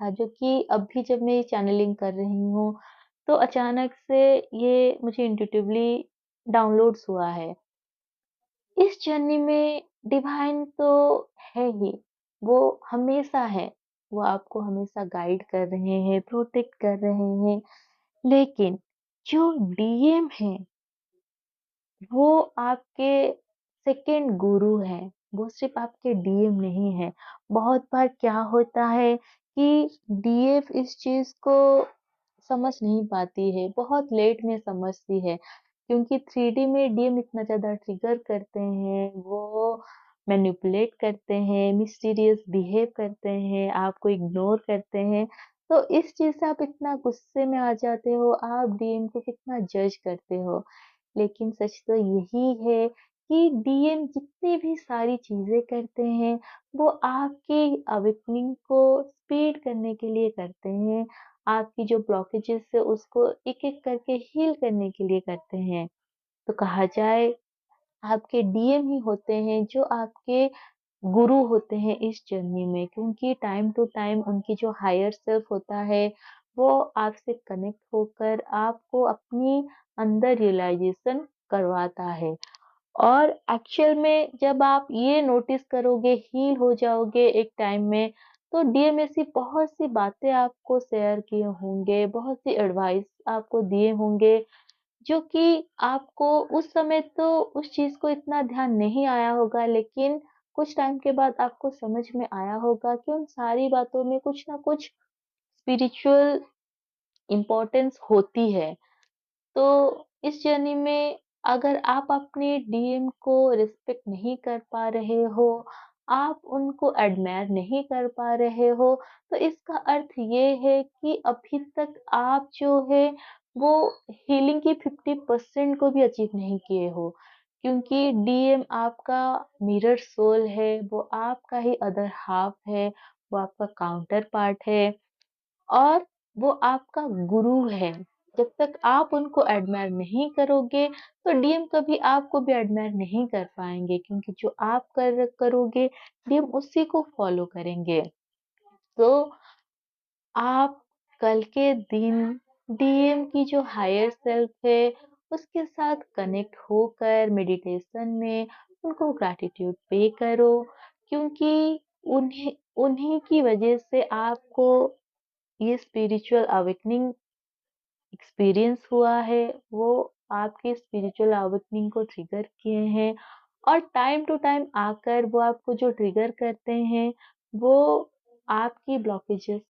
था जो कि अभी जब मैं चैनलिंग कर रही हूँ, तो अचानक से ये मुझे इंट्यूटिवली डाउनलोड्स हुआ है। इस जर्नी में डिवाइन तो है ही, वो हमेशा है, वो आपको हमेशा गाइड कर रहे हैं, प्रोटेक्ट कर रहे हैं। लेकिन जो डीएम है, वो आपके सेकंड गुरु हैं, वो सिर्फ़ आपके डीएम नहीं है। बहुत बार क्या होता है कि डीएफ इस चीज़ को समझ नहीं पाती है, बहुत लेट में समझती है, क्योंकि 3D में डीएम इतना ज़्यादा ट्रिगर करते हैं, वो मैनिपुलेट करते हैं, मिस्टीरियस बिहेव करते हैं, आपको इग्नोर करते हैं। तो इस चीज़ से आप इतना गुस्से में आ जाते हो, आप डीएम को कितना जज करते हो। लेकिन सच तो यही है कि डीएम जितनी भी सारी चीज़ें करते हैं, वो आपकी अवेकनिंग को स्पीड करने के लिए करते हैं। आपकी जो ब्लॉकेजेस है उसको एक-एक करके हील करने के लिए करते हैं। तो कहा जाए आपके डीएम ही होते हैं जो आपके गुरु होते हैं इस जर्नी में, क्योंकि टाइम टू टाइम उनकी जो हायर सेल्फ होता है, वो आपसे कनेक्ट होकर आपको अपनी अंदर रियलाइज़ेशन करवाता है। और एक्चुअल में जब आप ये नोटिस करोगे, हील हो जाओगे एक टाइम में, तो डीएम ऐसी बहुत सी बातें आपको शेयर किए होंगे, बहुत सी एडवाइस आपको दिए होंगे, जो कि आपको उस समय तो उस चीज़ को इतना ध्यान नहीं आया होगा, लेकिन कुछ टाइम के बाद आपको समझ में आया होगा कि उन सारी बातों में कुछ ना कुछ स्पिरिचुअल इम्पोर्टेंस होती है। तो इस जर्नी में अगर आप अपने डीएम को रिस्पेक्ट नहीं कर पा रहे हो, आप उनको एडमायर नहीं कर पा रहे हो, तो इसका अर्थ ये है कि अभी तक आप जो है वो हीलिंग की 50% को भी अचीव नहीं किए हो। क्योंकि डीएम आपका मिरर सोल है, वो आपका ही अदर हाल्फ है, वो आपका काउंटर पार्ट है। और वो आपका गुरु है। जब तक आप उनको एडमायर नहीं करोगे, तो डीएम कभी आपको भी एडमायर नहीं कर पाएँगे, क्योंकि जो आप करोगे, डीएम उसी को फ़ॉलो करेंगे। तो आप कल के दिन डीएम की जो हायर सेल्फ है, उसके साथ कनेक्ट होकर मेडिटेशन में उनको ग्रैटिट्यूड पे करो, क्योंकि उन्हें उन्हीं की वजह से आपको ये स्पिरिचुअल अवेकनिंग एक्सपीरियंस हुआ है, वो आपके स्पिरिचुअल अवेकनिंग को ट्रिगर किए हैं। और टाइम टू टाइम आकर वो आपको जो ट्रिगर करते हैं, वो आपकी ब्लॉकेजेस